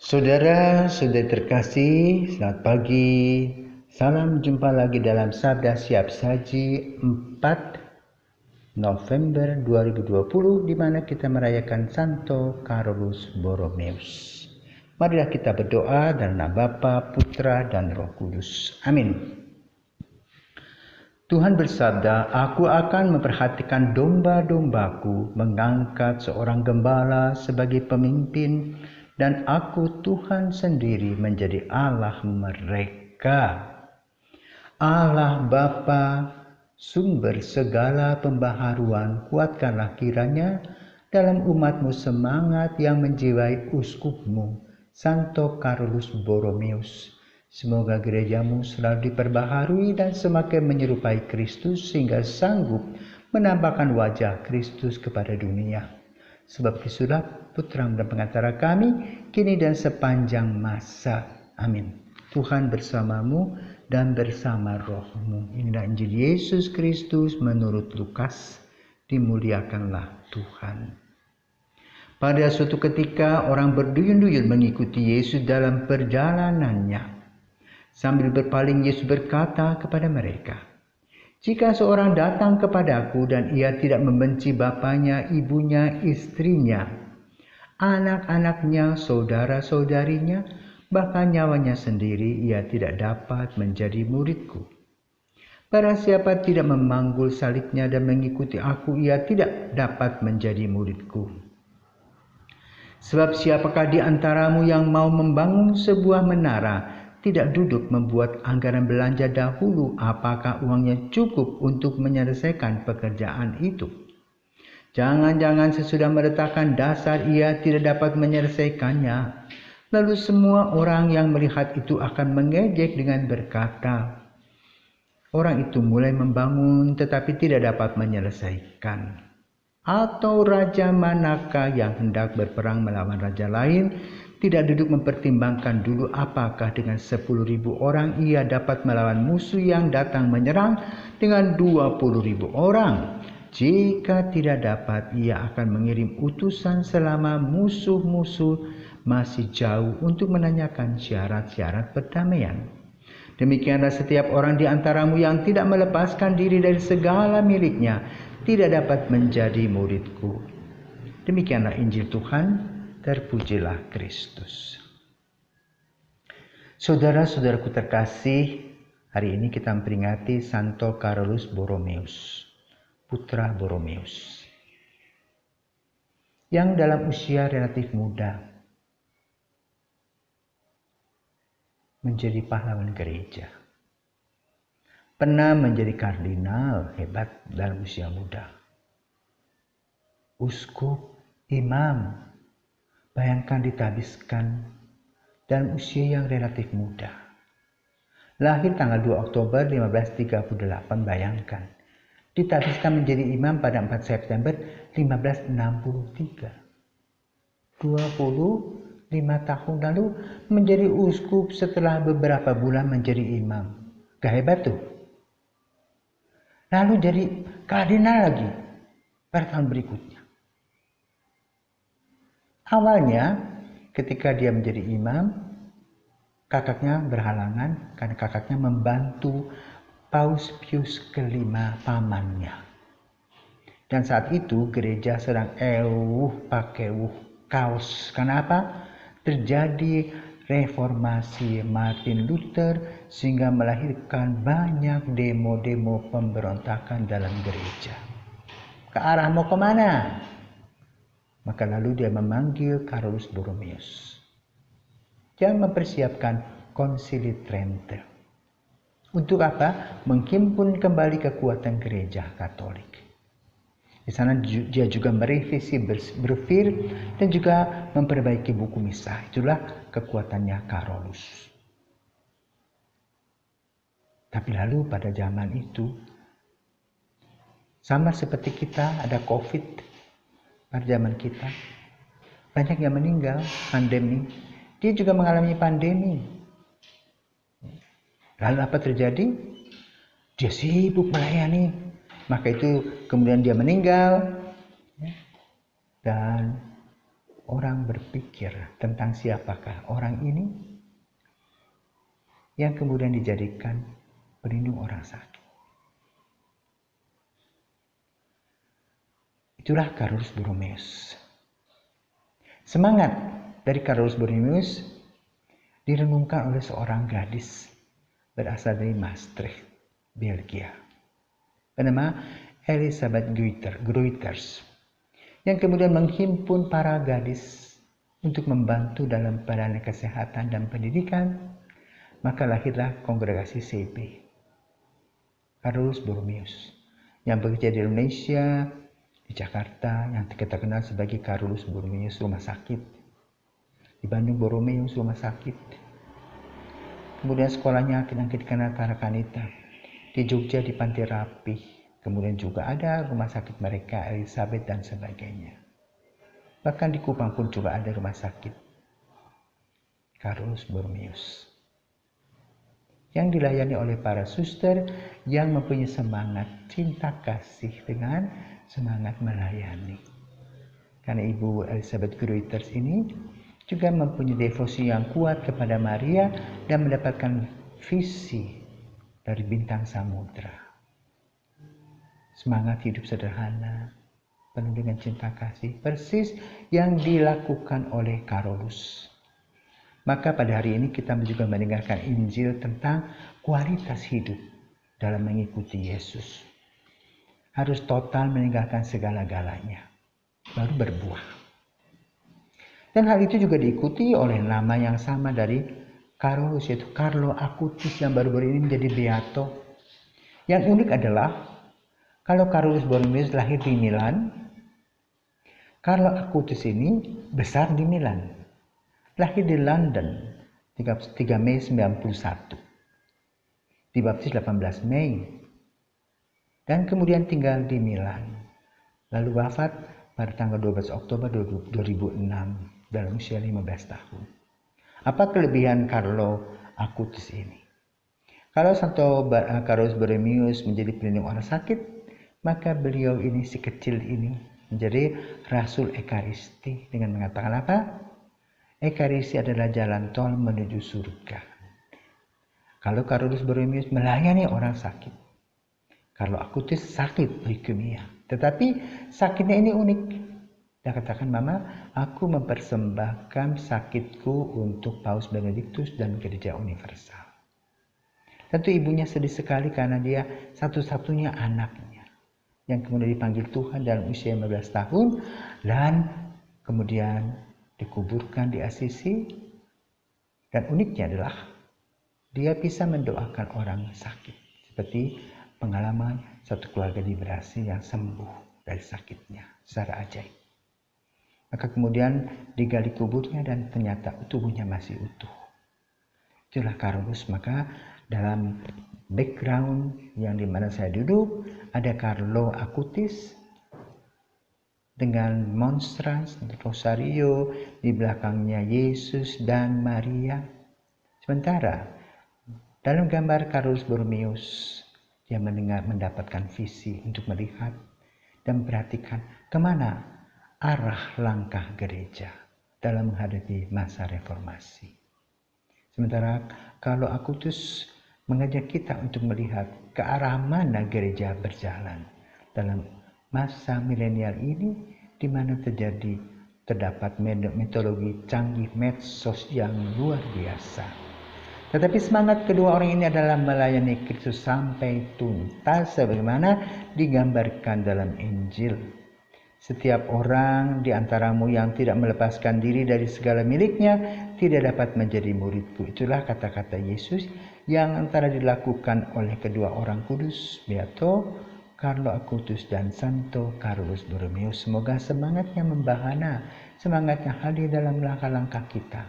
Saudara-saudari terkasih, selamat pagi. Salam jumpa lagi dalam Sabda Siap Saji 4 November 2020 di mana kita merayakan Santo Carolus Borromeus. Marilah kita berdoa dalam nama Bapa, Putra, dan Roh Kudus. Amin. Tuhan bersabda, "Aku akan memperhatikan domba-dombaku, mengangkat seorang gembala sebagai pemimpin, dan aku Tuhan sendiri menjadi Allah mereka." Allah Bapa, sumber segala pembaharuan, kuatkanlah kiranya dalam umat-Mu semangat yang menjiwai uskup-Mu, Santo Carolus Borromeus. Semoga gereja-Mu selalu diperbaharui dan semakin menyerupai Kristus sehingga sanggup menampakkan wajah Kristus kepada dunia. Sebab Disulah Putra dan Pengantara kami, kini dan sepanjang masa. Amin. Tuhan bersamamu dan bersama rohmu. Inilah Injil Yesus Kristus menurut Lukas. Dimuliakanlah Tuhan. Pada suatu ketika orang berduyun-duyun mengikuti Yesus dalam perjalanannya. Sambil berpaling Yesus berkata kepada mereka, "Jika seorang datang kepadaku dan ia tidak membenci bapaknya, ibunya, istrinya, anak-anaknya, saudara-saudarinya, bahkan nyawanya sendiri, ia tidak dapat menjadi muridku. Barang siapa tidak memanggul salibnya dan mengikuti aku, ia tidak dapat menjadi muridku. Sebab siapakah di antaramu yang mau membangun sebuah menara, tidak duduk membuat anggaran belanja dahulu apakah uangnya cukup untuk menyelesaikan pekerjaan itu? Jangan-jangan sesudah meletakkan dasar ia tidak dapat menyelesaikannya. Lalu semua orang yang melihat itu akan mengejek dengan berkata, 'Orang itu mulai membangun tetapi tidak dapat menyelesaikan.' Atau raja manakah yang hendak berperang melawan raja lain, tidak duduk mempertimbangkan dulu apakah dengan 10.000 orang ia dapat melawan musuh yang datang menyerang dengan 20.000 orang. Jika tidak dapat, ia akan mengirim utusan selama musuh-musuh masih jauh untuk menanyakan syarat-syarat perdamaian. Demikianlah setiap orang di antaramu yang tidak melepaskan diri dari segala miliknya, tidak dapat menjadi muridku." Demikianlah Injil Tuhan. Terpujilah Kristus. Saudara-saudaraku terkasih, hari ini kita memperingati Santo Carolus Borromeus, putra Borromeus, yang dalam usia relatif muda menjadi pahlawan gereja. Pernah menjadi kardinal hebat dalam usia muda. Uskup, imam, bayangkan ditabiskan dalam usia yang relatif muda. Lahir tanggal 2 Oktober 1538, bayangkan. Ditabiskan menjadi imam pada 4 September 1563. 25 tahun lalu menjadi uskup, setelah beberapa bulan menjadi imam. Gak hebat tuh? Lalu jadi kardinal lagi pada tahun berikutnya. Awalnya ketika dia menjadi imam, kakaknya berhalangan karena kakaknya membantu Paus Pius ke-5, pamannya. Dan saat itu gereja sedang pakai kaos. Kenapa? Terjadi reformasi Martin Luther sehingga melahirkan banyak demo-demo pemberontakan dalam gereja. Ke arah mau kemana? Maka lalu dia memanggil Carolus Borromeus yang mempersiapkan Konsili Trento. Untuk apa? Menghimpun kembali kekuatan gereja Katolik. Di sana dia juga merevisi Brufir dan juga memperbaiki buku misa. Itulah kekuatannya Carolus. Tapi lalu pada zaman itu, sama seperti kita ada COVID. Pada zaman kita banyak yang meninggal, pandemi. Dia juga mengalami pandemi. Lalu apa terjadi? Dia sibuk melayani. Maka itu kemudian dia meninggal. Dan orang berpikir tentang siapakah orang ini yang kemudian dijadikan pelindung orang sakit. Itulah Carolus Borromeus. Semangat dari Carolus Borromeus direnungkan oleh seorang gadis berasal dari Maastricht, Belgia, bernama Elisabeth Gruyters, yang kemudian menghimpun para gadis untuk membantu dalam pelayanan kesehatan dan pendidikan. Maka lahirlah kongregasi CP, Carolus Borromeus, yang bekerja di Indonesia, di Jakarta, yang kita kenal sebagai Carolus Borromeus Rumah Sakit, di Bandung Borromeus Rumah Sakit, kemudian sekolahnya yang kita kenal Tarakanita, di Jogja di Panti Rapih, kemudian juga ada rumah sakit mereka Elizabeth dan sebagainya. Bahkan di Kupang pun juga ada rumah sakit Carolus Borromeus yang dilayani oleh para suster yang mempunyai semangat cinta kasih dengan semangat melayani. Karena Ibu Elisabeth Gruyters ini juga mempunyai devosi yang kuat kepada Maria dan mendapatkan visi dari bintang samudra. Semangat hidup sederhana, penuh dengan cinta kasih, persis yang dilakukan oleh Carolus. Maka pada hari ini kita juga mendengarkan Injil tentang kualitas hidup dalam mengikuti Yesus. Harus total meninggalkan segala-galanya, baru berbuah. Dan hal itu juga diikuti oleh nama yang sama dari Carolus, yaitu Carlo Acutis yang baru-baru ini menjadi beato. Yang unik adalah kalau Carolus Borromeus lahir di Milan, Carlo Acutis ini besar di Milan. Lahir di London 3 Mei 91, dibaptis 18 Mei, dan kemudian tinggal di Milan. Lalu wafat pada tanggal 12 Oktober 2006 dalam usia 15 tahun. Apa kelebihan Carlo Acutis ini? Kalau Santo Carolus Borromeus menjadi pelindung orang sakit, maka beliau ini si kecil ini menjadi Rasul Ekaristi dengan mengatakan apa? Ekaristi adalah jalan tol menuju surga. Kalau Carolus Borromeus melayani orang sakit, Carlo Acutis sakit leukemia, tetapi sakitnya ini unik. Dia katakan, Mama, aku mempersembahkan sakitku untuk Paus Benediktus dan Gereja Universal. Tentu ibunya sedih sekali karena dia satu-satunya anaknya yang kemudian dipanggil Tuhan dalam usia 15 tahun dan kemudian dikuburkan di Assisi. Dan uniknya adalah dia bisa mendoakan orang sakit, seperti pengalaman satu keluarga di Brasil yang sembuh dari sakitnya secara ajaib. Maka kemudian digali kuburnya dan ternyata tubuhnya masih utuh. Itulah Carolus. Maka dalam background yang dimana saya duduk ada Carlo Acutis dengan monstrans, rosario, di belakangnya Yesus dan Maria. Sementara dalam gambar Carolus Borromeus, dia mendapatkan visi untuk melihat dan memperhatikan kemana arah langkah gereja dalam menghadapi masa reformasi. Sementara Carlo Acutis mengajak kita untuk melihat ke arah mana gereja berjalan dalam masa milenial ini, di mana terdapat metodologi canggih medsos yang luar biasa. Tetapi semangat kedua orang ini adalah melayani Kristus sampai tuntas sebagaimana digambarkan dalam Injil. Setiap orang di antaramu yang tidak melepaskan diri dari segala miliknya tidak dapat menjadi muridku. Itulah kata-kata Yesus yang antara dilakukan oleh kedua orang kudus, Beato Carlo Acutis dan Santo Carolus Borromeus. Semoga semangatnya membahana, semangatnya hadir dalam langkah-langkah kita.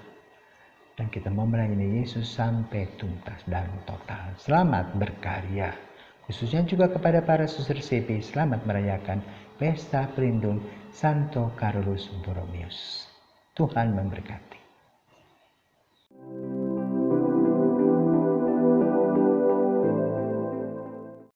Dan kita mau melayani Yesus sampai tuntas dan total. Selamat berkarya. Khususnya juga kepada para suster CP, selamat merayakan Pesta Pelindung Santo Carolus Borromeus. Tuhan memberkati.